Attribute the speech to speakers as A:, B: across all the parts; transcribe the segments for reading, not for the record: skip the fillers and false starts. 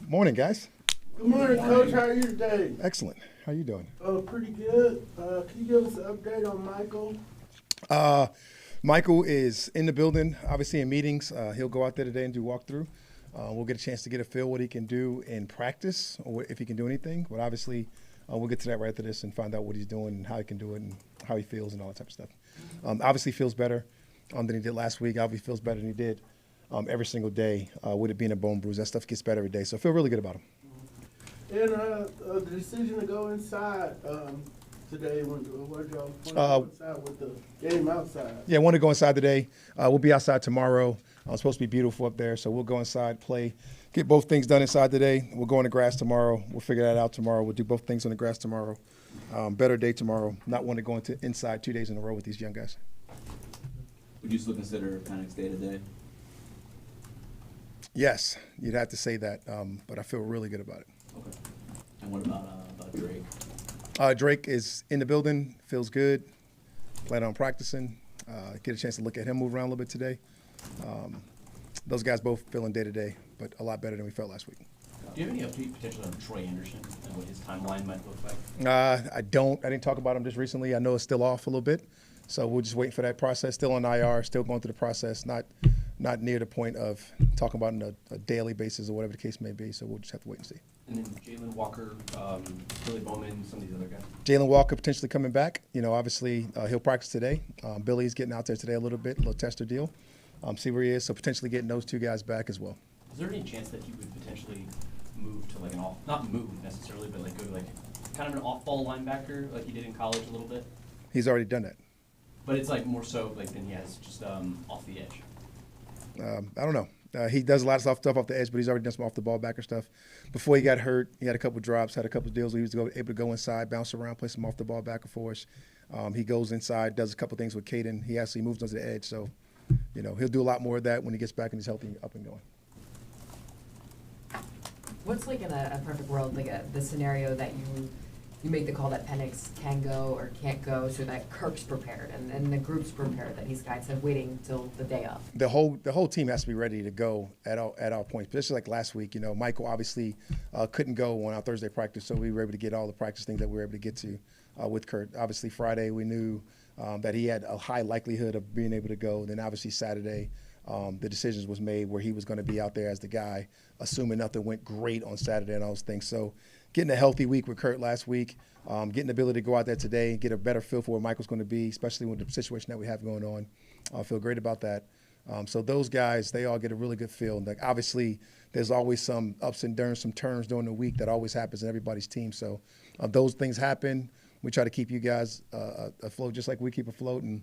A: Morning, guys.
B: Good morning, Coach. How are you today?
A: Excellent. How you doing?
B: Oh, pretty good. Can you give us an update on Michael?
A: Michael is in the building, obviously in meetings. He'll go out there today and do walkthrough. We'll get a chance to get a feel what he can do in practice or if he can do anything. But obviously, we'll get to that right after this and find out what he's doing and how he can do it and how he feels and all that type of stuff. Obviously feels better than he did last week. Obviously feels better than he did every single day with it being a bone bruise. That stuff gets better every day. So I feel really good about him.
B: And the decision to go inside today, when y'all go inside with the game outside?
A: Yeah, I want to go inside today. We'll be outside tomorrow. It's supposed to be beautiful up there, so we'll go inside, play, get both things done inside today. We'll go on the grass tomorrow. We'll figure that out tomorrow. We'll do both things on the grass tomorrow. Better day tomorrow. Not want to go into inside 2 days in a row with these young guys.
C: Would you still consider Penix day to day?
A: Yes, you'd have to say that, but I feel really good about it.
C: Okay. And what about Drake?
A: Drake is in the building, feels good, planning on practicing. Get a chance to look at him move around a little bit today. Those guys both feeling day to day, but a lot better than we felt last week.
D: Do you have any update potentially on Troy Anderson and what his timeline might look like?
A: I don't. I didn't talk about him just recently. I know it's still off a little bit, so we're just waiting for that process. Still on IR, still going through the process. Not near the point of talking about it on a daily basis or whatever the case may be. So we'll just have to wait and see.
D: And then Jalen Walker, Billy Bowman, some of these other guys.
A: Jalen Walker potentially coming back. Obviously he'll practice today. Billy's getting out there today a little bit, a little tester deal. See where he is. So potentially getting those two guys back as well.
D: Is there any chance that he would potentially move to like an not move necessarily, but like go to like kind of an off-ball linebacker like he did in college a little bit?
A: He's already done that.
D: But it's like more so like than he has just off the edge.
A: I don't know. He does a lot of stuff off the edge, but he's already done some off the ball backer stuff. Before he got hurt, he had a couple drops, had a couple deals where he was able to go inside, bounce around, play some off the ball backer for us. He goes inside, does a couple things with Caden. He actually moves onto the edge, so he'll do a lot more of that when he gets back and he's healthy, up and going.
E: What's like in a perfect world, like the scenario that you make the call that Penix can go or can't go, so that Kirk's prepared and the group's prepared, that these guys have waiting till the day of?
A: The whole team has to be ready to go at all points. But just like last week, Michael obviously couldn't go on our Thursday practice, so we were able to get all the practice things that we were able to get to with Kurt. Obviously Friday we knew that he had a high likelihood of being able to go. Then obviously Saturday the decisions was made where he was going to be out there as the guy, assuming nothing went great on Saturday and all those things. So getting a healthy week with Kurt last week, getting the ability to go out there today and get a better feel for where Michael's going to be, especially with the situation that we have going on. I feel great about that. So those guys, they all get a really good feel. Like obviously, there's always some ups and downs, some turns during the week that always happens in everybody's team. So those things happen. We try to keep you guys afloat just like we keep afloat and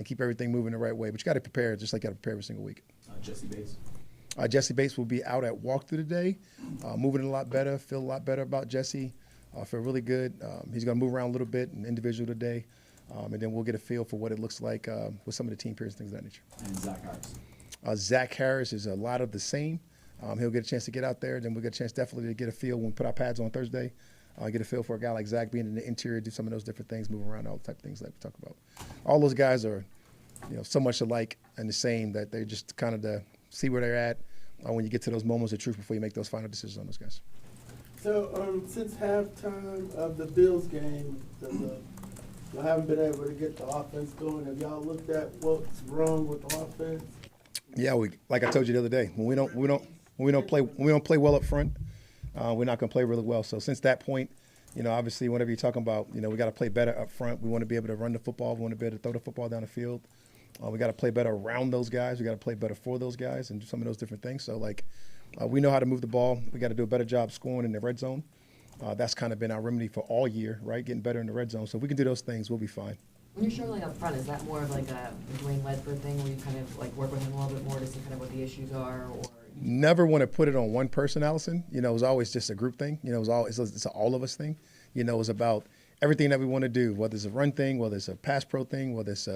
A: keep everything moving the right way. But you got to prepare just like you got to prepare every single week.
C: Jesse Bates.
A: Jesse Bates will be out at walkthrough today, moving a lot better, feel a lot better about Jesse. Feel really good. He's going to move around a little bit, an individual today, and then we'll get a feel for what it looks like with some of the team periods, things of that nature.
C: And Zach Harris.
A: Zach Harris is a lot of the same. He'll get a chance to get out there. Then we'll get a chance definitely to get a feel when we put our pads on Thursday. Get a feel for a guy like Zach being in the interior, do some of those different things, move around, all the type of things that we talk about. All those guys are, so much alike and the same that they're just kind of to see where they're at when you get to those moments of truth before you make those final decisions on those guys.
B: So since halftime of the Bills game, y'all haven't been able to get the offense going. Have y'all looked at what's wrong with the offense?
A: Yeah, like I told you the other day, when we don't play well up front, we're not going to play really well. So since that point, obviously whenever you're talking about, we got to play better up front. We want to be able to run the football. We want to be able to throw the football down the field. We got to play better around those guys. We got to play better for those guys and do some of those different things. So, we know how to move the ball. We got to do a better job scoring in the red zone. That's kind of been our remedy for all year, right? Getting better in the red zone. So if we can do those things, we'll be fine.
E: When you're struggling up front, is that more of like a Dwayne Ledford thing where you kind of like work with him a little bit more to see kind of what the issues are? Or
A: never want to put it on one person, Allison. It was always just a group thing. It's an all of us thing. It's about everything that we want to do, whether it's a run thing, whether it's a pass pro thing, whether it's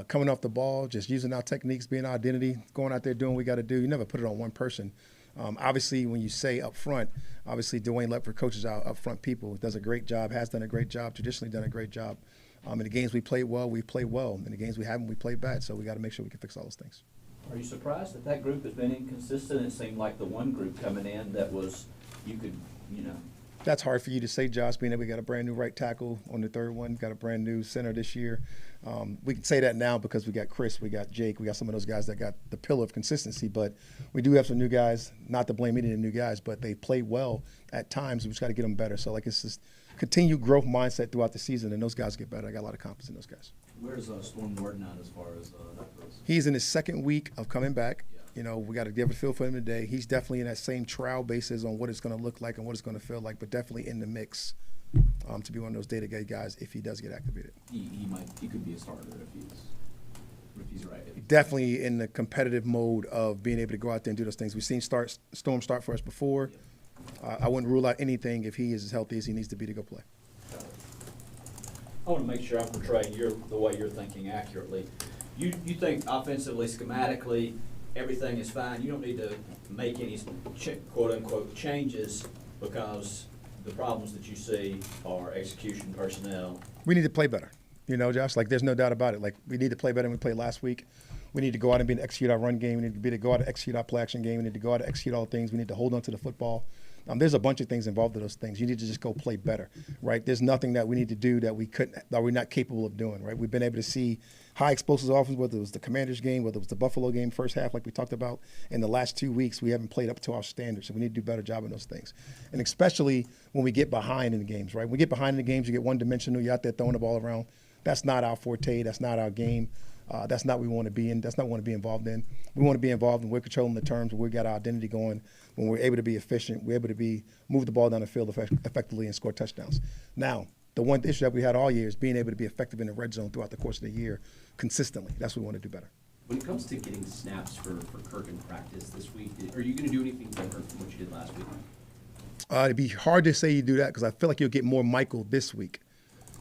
A: coming off the ball, just using our techniques, being our identity, going out there doing what we got to do. You never put it on one person. Obviously, when you say up front, obviously Dwayne Ledford coaches our up front people, does a great job, has done a great job, traditionally done a great job. In the games we played well, we played well. In the games we haven't, we played bad. So we got to make sure we can fix all those things.
F: Are you surprised that that group has been inconsistent? It seemed like the one group coming in that was, you could, you know.
A: That's hard for you to say, Josh, being that we got a brand new right tackle on the third one, got a brand new center this year. We can say that now because we got Chris, we got Jake, we got some of those guys that got the pillar of consistency, but we do have some new guys, not to blame any of the new guys, but they play well at times. We just got to get them better. So, like, it's just continued growth mindset throughout the season, and those guys get better. I got a lot of confidence in those guys.
C: Where's Storm Norton at as far as that goes?
A: He's in his second week of coming back.
C: Yeah.
A: You know, we got to give a feel for him today. He's definitely in that same trial basis on what it's going to look like and what it's going to feel like, but definitely in the mix to be one of those day-to-day guys if he does get activated.
C: He could be a starter if he's right.
A: Definitely in the competitive mode of being able to go out there and do those things. We've seen Storm start for us before. I wouldn't rule out anything if he is as healthy as he needs to be to go play.
F: I want to make sure I'm portraying the way you're thinking accurately. You think offensively, schematically, everything is fine. You don't need to make any quote-unquote changes because the problems that you see are execution personnel.
A: We need to play better. You know, Josh, like there's no doubt about it. Like we need to play better than we played last week. We need to go out and be able to execute our run game. We need to be able to go out and execute our play action game. We need to go out and execute all things. We need to hold on to the football. There's a bunch of things involved in those things. You need to just go play better, right? There's nothing that we need to do that we're not capable of doing, right? We've been able to see high explosive offense, whether it was the Commanders game, whether it was the Buffalo game first half, like we talked about. In the last 2 weeks, we haven't played up to our standards, so we need to do a better job in those things. And especially when we get behind in the games, right? When we get behind in the games, you get one-dimensional. You're out there throwing the ball around. That's not our forte. That's not our game. That's not what we want to be in. That's not what we want to be involved in. We want to be involved, and we're controlling the terms. We got our identity going. When we're able to be efficient, we're able to move the ball down the field effectively and score touchdowns. Now, the one issue that we had all year is being able to be effective in the red zone throughout the course of the year consistently. That's what we want to do better.
D: When it comes to getting snaps for Kirk in practice this week, are you going to do anything different from what you did last week?
A: It'd be hard to say you do that because I feel like you'll get more Michael this week.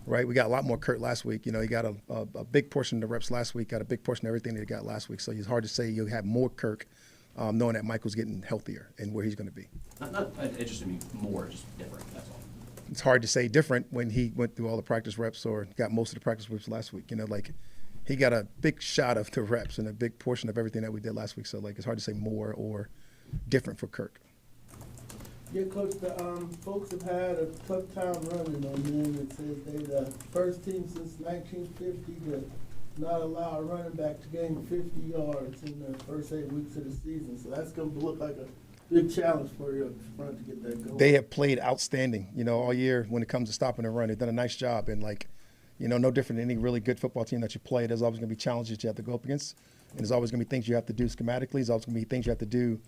A: Right, we got a lot more Kurt last week. You know, he got a big portion of the reps last week, got a big portion of everything that he got last week. So it's hard to say you'll have more Kirk, knowing that Michael's getting healthier and where he's going to be.
D: Not interested in me more, just different. That's all.
A: It's hard to say different when he went through all the practice reps or got most of the practice reps last week. You know, like he got a big shot of the reps and a big portion of everything that we did last week. So like it's hard to say more or different for Kirk.
B: Yeah, Coach, the folks have had a tough time running on them. It says they're the first team since 1950 to not allow a running back to gain 50 yards in the first 8 weeks of the season. So that's going to look like a big challenge for you up front to get that going.
A: They have played outstanding, you know, all year when it comes to stopping the run. They've done a nice job. And, like, you know, no different than any really good football team that you play. There's always going to be challenges you have to go up against. And there's always going to be things you have to do schematically. There's always going to be things you have to do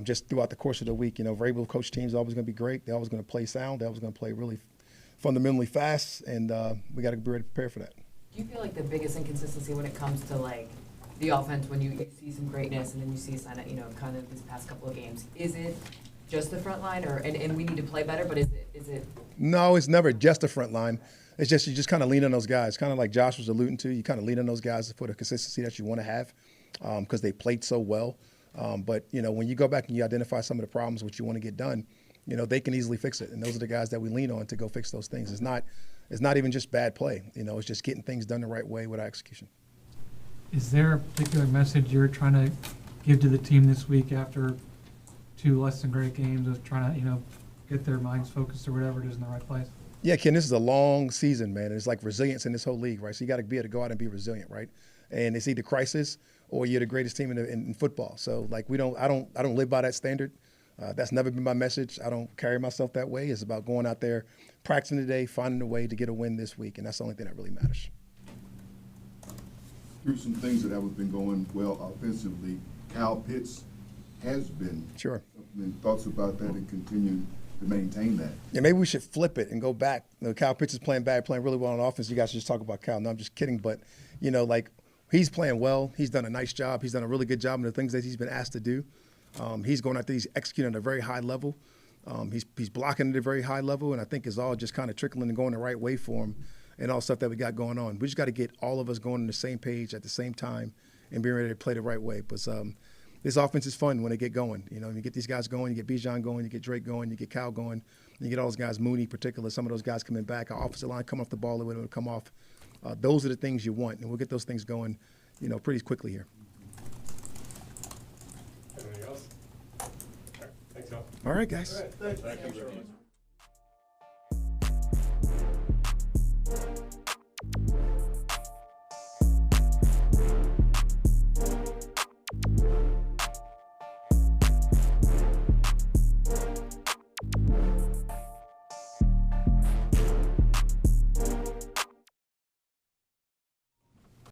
A: just throughout the course of the week. You know, very able coach teams are always going to be great. They're always going to play sound. They're always going to play really fundamentally fast, and we got to be ready to prepare for that.
E: Do you feel like the biggest inconsistency when it comes to like the offense when you see some greatness and then you see sign it, you know, kind of these past couple of games? Is it just the front line, or and we need to play better? But is it? No,
A: it's never just the front line. It's just you just kind of lean on those guys, kind of like Josh was alluding to. You kind of lean on those guys for the consistency that you want to have because they played so well. But, you know, when you go back and you identify some of the problems which you want to get done, you know, they can easily fix it. And those are the guys that we lean on to go fix those things. It's not even just bad play. You know, it's just getting things done the right way with our execution.
G: Is there a particular message you're trying to give to the team this week after 2 less than great games of trying to, you know, get their minds focused or whatever it is in the right place?
A: Yeah, Ken, this is a long season, man. It's like resilience in this whole league, right? So you got to be able to go out and be resilient, right? And it's either crisis or you're the greatest team in football. So like I don't live by that standard. That's never been my message. I don't carry myself that way. It's about going out there, practicing today, finding a way to get a win this week, and that's the only thing that really matters.
H: Through some things that have been going well offensively, Kyle Pitts has been.
A: Sure.
H: Thoughts about that and continue to maintain that.
A: Yeah, maybe we should flip it and go back. You know, Kyle Pitts is playing really well on offense. You guys should just talk about Kyle. No, I'm just kidding. But, you know, like he's playing well. He's done a nice job. He's done a really good job in the things that he's been asked to do. He's going out there. He's executing at a very high level. He's blocking at a very high level, and I think it's all just kind of trickling and going the right way for him and all stuff that we got going on. We just got to get all of us going on the same page at the same time and being ready to play the right way. But this offense is fun when they get going. You know, you get these guys going, you get Bijan going, you get Drake going, you get Cal going, and you get all those guys, Mooney in particular, some of those guys coming back, our offensive line come off the ball, when it come off. Those are the things you want, and we'll get those things going, you know, pretty quickly here. All right, guys.
B: All right, thanks.
F: Thank you, Raheem.